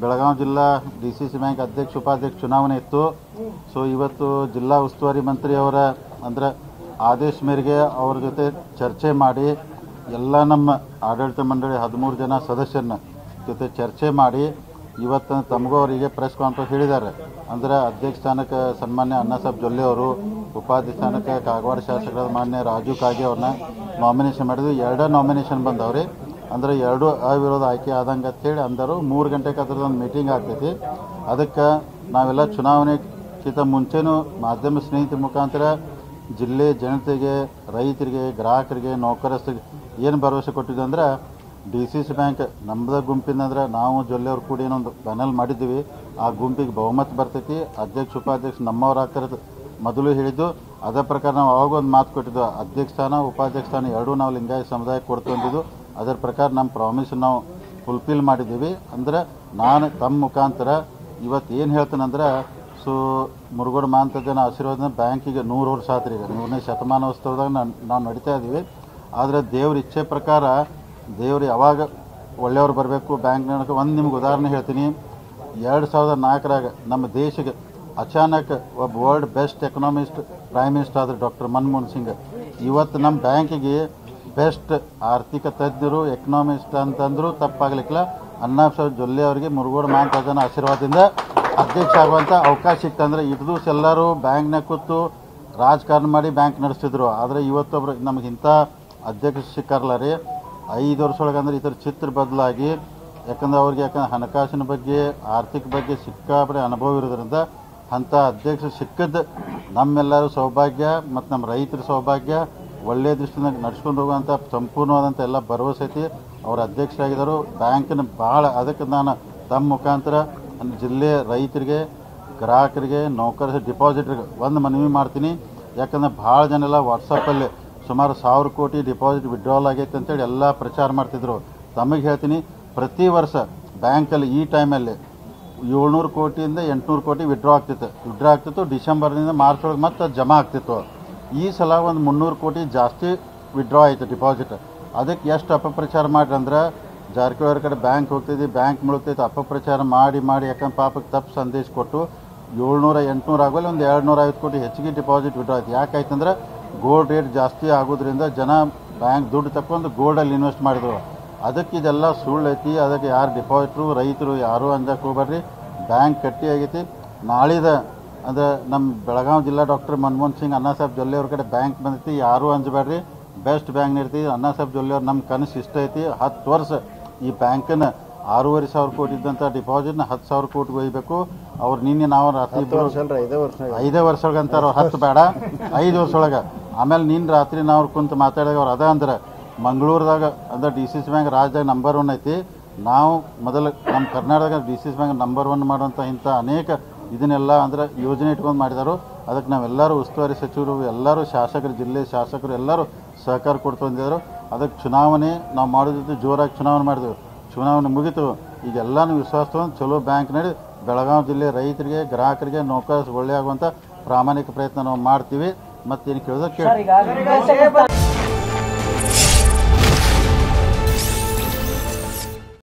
ಬೆಳಗಾವಿ ಜಿಲ್ಲಾ DCC bank ಅಧ್ಯಕ್ಷ ಉಪಾಧ್ಯಕ್ಷ ಚುನಾವಣೆ ಇತ್ತು. ಸೊ ಇವತ್ತು ಜಿಲ್ಲಾ ಉಸ್ತುವಾರಿ ಮಂತ್ರಿ ಅವರ ಅಂದರೆ ಆದೇಶ ಮೇರೆಗೆ ಅವ್ರ ಜೊತೆ ಚರ್ಚೆ ಮಾಡಿ ಎಲ್ಲ ನಮ್ಮ ಆಡಳಿತ ಮಂಡಳಿ 13 ಜನ ಸದಸ್ಯರನ್ನ ಜೊತೆ ಚರ್ಚೆ ಮಾಡಿ ಇವತ್ತು ತಮಗೂ ಅವರಿಗೆ ಪ್ರೆಸ್ ಕಾನ್ಫರೆನ್ಸ್ ಹೇಳಿದ್ದಾರೆ. ಅಂದರೆ ಅಧ್ಯಕ್ಷ ಸ್ಥಾನಕ್ಕೆ ಸನ್ಮಾನ್ಯ ಅಣ್ಣಾಸಾಹೇಬ್ ಜೊಲ್ಲೆ ಅವರು, ಉಪಾಧ್ಯಕ್ಷ ಸ್ಥಾನಕ್ಕೆ ಕಾಗವಾಡ ಶಾಸಕರಾದ ಮಾನ್ಯ ರಾಜು ಕಾಗೆ ಅವ್ರನ್ನ ನಾಮಿನೇಷನ್ ಮಾಡಿದ್ವಿ. 2 ನಾಮಿನೇಷನ್ ಬಂದವ್ರಿ. ಅಂದರೆ 2 ಅವಿರೋಧ ಆಯ್ಕೆ ಆದಂಗೆ ಅಂತೇಳಿ ಅಂದರು. 3 ಗಂಟೆಗೆ ಅದರದೊಂದು ಮೀಟಿಂಗ್ ಆಗ್ತೈತಿ. ಅದಕ್ಕೆ ನಾವೆಲ್ಲ ಚುನಾವಣೆಗಿಂತ ಮುಂಚೆನೂ ಮಾಧ್ಯಮ ಸ್ನೇಹಿತರ ಮುಖಾಂತರ ಜಿಲ್ಲೆ ಜನತೆಗೆ, ರೈತರಿಗೆ, ಗ್ರಾಹಕರಿಗೆ, ನೌಕರಸ್ಥರಿಗೆ ಏನು ಭರವಸೆ ಕೊಟ್ಟಿದ್ವಿ ಅಂದ್ರೆ DCC ಬ್ಯಾಂಕ್ ನಮ್ಮದ ಗುಂಪಿನಂದ್ರೆ ನಾವು ಜೊಲ್ಲೆಯವ್ರು ಕೂಡಿ ಏನೊಂದು ಪ್ಯಾನಲ್ ಮಾಡಿದ್ದೀವಿ. ಆ ಗುಂಪಿಗೆ ಬಹುಮತ ಬರ್ತೈತಿ. ಅಧ್ಯಕ್ಷ ಉಪಾಧ್ಯಕ್ಷ ನಮ್ಮವ್ರು ಆಗ್ತಾರೆ ಮೊದಲು ಹೇಳಿದ್ದು. ಅದೇ ಪ್ರಕಾರ ನಾವು ಅವಾಗ ಒಂದು ಮಾತು ಕೊಟ್ಟಿದ್ದು, ಅಧ್ಯಕ್ಷ ಸ್ಥಾನ ಉಪಾಧ್ಯಕ್ಷ ಸ್ಥಾನ ಎರಡೂ ನಾವು ಲಿಂಗಾಯತ ಸಮುದಾಯಕ್ಕೆ ಕೊಡ್ತು ಅಂದಿದ್ದು. ಅದರ ಪ್ರಕಾರ ನಮ್ಮ ಪ್ರಾಮಿಸ್ ನಾವು ಫುಲ್ಫಿಲ್ ಮಾಡಿದ್ದೀವಿ. ಅಂದರೆ ನಾನು ತಮ್ಮ ಮುಖಾಂತರ ಇವತ್ತು ಏನು ಹೇಳ್ತೇನೆಂದ್ರೆ, ಸೊ ಮುರುಗೋಡು ಮಾಂತಜನ ಆಶೀರ್ವಾದ ಬ್ಯಾಂಕಿಗೆ 100 ವರ್ಷ ಆತ್ರಿ. ಈಗ 100ನೇ ಶತಮಾನೋತ್ಸವದಾಗ ನಾವು ನಡೀತಾ ಇದ್ದೀವಿ. ಆದರೆ ದೇವ್ರ ಇಚ್ಛೆ ಪ್ರಕಾರ ದೇವ್ರು ಯಾವಾಗ ಒಳ್ಳೆಯವ್ರು ಬರಬೇಕು ಬ್ಯಾಂಕ್ನೊಳಗೆ. ಒಂದು ನಿಮ್ಗೆ ಉದಾಹರಣೆ ಹೇಳ್ತೀನಿ. 2004ರಾಗ ನಮ್ಮ ದೇಶಕ್ಕೆ ಅಚಾನಕ್ ಒಬ್ಬ world best economist prime minister ಆದರು ಡಾಕ್ಟರ್ ಮನಮೋಹನ್ ಸಿಂಗ್. ಇವತ್ತು ನಮ್ಮ ಬ್ಯಾಂಕಿಗೆ ಬೆಸ್ಟ್ ಆರ್ಥಿಕ ತಜ್ಞರು ಎಕನಾಮಿಸ್ಟ್ ಅಂತಂದರೂ ತಪ್ಪಾಗಲಿಕ್ಕಿಲ್ಲ. ಅಣ್ಣಾಸಾಹೇಬ್ ಜೊಲ್ಲೆ ಅವರಿಗೆ ಮುರುಗೋಡು ಮಾಂತಜನ ಆಶೀರ್ವಾದದಿಂದ ಅಧ್ಯಕ್ಷ ಆಗುವಂಥ ಅವಕಾಶ ಸಿಕ್ತಂದ್ರೆ ಇಟ್ಟು ದಿವಸ ಎಲ್ಲರೂ ಬ್ಯಾಂಕ್ನಾಗ ಕೂತು ರಾಜಕಾರಣ ಮಾಡಿ ಬ್ಯಾಂಕ್ ನಡೆಸ್ತಿದ್ರು. ಆದರೆ ಇವತ್ತೊಬ್ರು ನಮಗಿಂತ ಅಧ್ಯಕ್ಷ ಸಿಕ್ಕಾರಲ್ಲ ರೀ. 5 ವರ್ಷೊಳಗೆ ಅಂದ್ರೆ ಈ ಥರ ಚಿತ್ರ ಬದಲಾಗಿ, ಯಾಕಂದ್ರೆ ಹಣಕಾಸಿನ ಬಗ್ಗೆ ಆರ್ಥಿಕ ಬಗ್ಗೆ ಸಿಕ್ಕಾಪಡೆ ಅನುಭವ ಇರೋದ್ರಿಂದ ಅಂಥ ಅಧ್ಯಕ್ಷ ಸಿಕ್ಕದ್ದು ನಮ್ಮೆಲ್ಲರೂ ಸೌಭಾಗ್ಯ ಮತ್ತು ನಮ್ಮ ರೈತರ ಸೌಭಾಗ್ಯ. ಒಳ್ಳೆಯ ದೃಷ್ಟಿಯಿಂದ ನಡ್ಸ್ಕೊಂಡು ಹೋಗುವಂಥ ಸಂಪೂರ್ಣವಾದಂಥ ಎಲ್ಲ ಭರವಸೆ ಐತಿ. ಅವ್ರ ಅಧ್ಯಕ್ಷರಾಗಿದ್ದರು ಬ್ಯಾಂಕಿನ ಭಾಳ. ಅದಕ್ಕೆ ನಾನು ತಮ್ಮ ಮುಖಾಂತರ ಜಿಲ್ಲೆಯ ರೈತರಿಗೆ, ಗ್ರಾಹಕರಿಗೆ, ನೌಕರ ಡಿಪಾಸಿಟ್ರಿಗೆ ಒಂದು ಮನವಿ ಮಾಡ್ತೀನಿ. ಯಾಕಂದರೆ ಭಾಳ ಜನ ಎಲ್ಲ ವಾಟ್ಸಪ್ಪಲ್ಲಿ ಸುಮಾರು 1000 ಕೋಟಿ ಡಿಪಾಸಿಟ್ ವಿಡ್ರಾವಲ್ ಆಗೈತೆ ಅಂತೇಳಿ ಎಲ್ಲ ಪ್ರಚಾರ ಮಾಡ್ತಿದ್ರು. ತಮಗೆ ಹೇಳ್ತೀನಿ, ಪ್ರತಿ ವರ್ಷ ಬ್ಯಾಂಕಲ್ಲಿ ಈ ಟೈಮಲ್ಲಿ 700 ಕೋಟಿಯಿಂದ 800 ಕೋಟಿ ವಿಡ್ರಾ ಆಗ್ತಿತ್ತು. ಡಿಸೆಂಬರ್ನಿಂದ ಮಾರ್ಚ್ ಒಳಗೆ ಮತ್ತೆ ಜಮಾ ಆಗ್ತಿತ್ತು. ಈ ಸಲ ಒಂದು 300 ಕೋಟಿ ಜಾಸ್ತಿ ವಿಡ್ರಾ ಆಯಿತು ಡಿಪಾಸಿಟ್. ಅದಕ್ಕೆ ಎಷ್ಟು ಅಪಪ್ರಚಾರ ಮಾಡ್ರಿ ಅಂದ್ರೆ, ಜಾರಕಿಹೊಳಿ ಕಡೆ ಬ್ಯಾಂಕ್ ಹೋಗ್ತಿದ್ವಿ, ಬ್ಯಾಂಕ್ ಮುಳುಗ್ತೈತೆ ಅಪಪ್ರಚಾರ ಮಾಡಿ ಯಾಕಂದ್ರೆ ಪಾಪಕ್ಕೆ ತಪ್ಪು ಸಂದೇಶ ಕೊಟ್ಟು 700 800 ಆಗೋಲ್ಲ ಒಂದು 250 ಕೋಟಿ ಹೆಚ್ಚಿಗೆ ಡಿಪಾಸಿಟ್ ವಿಡ್ರಾ ಆಯ್ತು. ಯಾಕಾಯ್ತಂದ್ರೆ ಗೋಲ್ಡ್ ರೇಟ್ ಜಾಸ್ತಿ ಆಗೋದ್ರಿಂದ ಜನ ಬ್ಯಾಂಕ್ ದುಡ್ಡು ತಗೊಂಡು ಗೋಲ್ಡಲ್ಲಿ ಇನ್ವೆಸ್ಟ್ ಮಾಡಿದ್ರು. ಅದಕ್ಕೆ ಇದೆಲ್ಲ ಸುಳ್ಳು ಐತಿ. ಅದಕ್ಕೆ ಯಾರು ಡಿಪಾಸಿಟ್ರು ರೈತರು ಯಾರೂ ಅಂಜಕ್ಕೆ ಹೋಗ್ಬೇಡ್ರಿ. ಬ್ಯಾಂಕ್ ಗಟ್ಟಿ ಆಗೈತಿ. ನಾಳಿದ ಅಂದರೆ ನಮ್ಮ ಬೆಳಗಾವಿ ಜಿಲ್ಲಾ ಡಾಕ್ಟರ್ ಮನಮೋಹನ್ ಸಿಂಗ್ ಅಣ್ಣಾಸಾಹೇಬ್ ಜೊಲ್ಲೆ ಅವ್ರ ಕಡೆ ಬ್ಯಾಂಕ್ ಬಂದೈತಿ. ಯಾರೂ ಅಂಜಬೇಡ್ರಿ. ಬೆಸ್ಟ್ ಬ್ಯಾಂಕ್ ಇರ್ತೀವಿ. ಅಣ್ಣಾಸಾಹೇಬ್ ಜೊಲ್ಲೆ ಅವ್ರು ನಮ್ಮ ಕನಸು ಇಷ್ಟ ಐತಿ. 10 ವರ್ಷ ಈ ಬ್ಯಾಂಕನ್ನು 6,500 ಕೋಟಿ ಇದ್ದಂಥ ಡಿಪಾಸಿಟ್ನ 10,000 ಕೋಟಿಗೆ ಒಯ್ಯಬೇಕು. ಅವ್ರು ನಿನ್ನೆ ನಾವು ರಾತ್ರಿ 5 ವರ್ಷೊಳಗಂತಾರ. 10 ಬೇಡ 5 ವರ್ಷೊಳಗೆ. ಆಮೇಲೆ ನಿನ್ನ ರಾತ್ರಿ ನಾವು ಕುಂತು ಮಾತಾಡಿದಾಗ ಅವ್ರು ಅದ ಅಂದ್ರೆ ಮಂಗಳೂರದಾಗ ಅಂದ್ರೆ DCC ಬ್ಯಾಂಕ್ ರಾಜ್ಯದಾಗ ನಂಬರ್ 1 ಐತಿ. ನಾವು ಮೊದಲು ನಮ್ಮ ಕರ್ನಾಟಕದಾಗ DCC ಬ್ಯಾಂಕ್ ನಂಬರ್ 1 ಮಾಡುವಂಥ ಇಂಥ ಅನೇಕ ಇದನ್ನೆಲ್ಲ ಅಂದ್ರೆ ಯೋಜನೆ ಇಟ್ಕೊಂಡು ಮಾಡಿದಾರು. ಅದಕ್ಕೆ ನಾವೆಲ್ಲರೂ ಉಸ್ತುವಾರಿ ಸಚಿವರು, ಎಲ್ಲರೂ ಶಾಸಕರು, ಜಿಲ್ಲೆ ಶಾಸಕರು ಎಲ್ಲರೂ ಸಹಕಾರ ಕೊಡ್ತು ಅಂದಿದ್ರು. ಅದಕ್ಕೆ ಚುನಾವಣೆ ನಾವು ಮಾಡೋದಿತ್ತು, ಜೋರಾಗಿ ಚುನಾವಣೆ ಮಾಡಿದೆವು. ಚುನಾವಣೆ ಮುಗಿತು. ಈಗೆಲ್ಲನೂ ವಿಶ್ವಾಸ ತೊಗೊಂಡು ಚಲೋ ಬ್ಯಾಂಕ್ ನಡಿ ಬೆಳಗಾವಿ ಜಿಲ್ಲೆ ರೈತರಿಗೆ, ಗ್ರಾಹಕರಿಗೆ, ನೌಕರ ಒಳ್ಳೆ ಆಗುವಂಥ ಪ್ರಾಮಾಣಿಕ ಪ್ರಯತ್ನ ನಾವು ಮಾಡ್ತೀವಿ. ಮತ್ತೇನು ಕೇಳೋದಕ್ಕೆ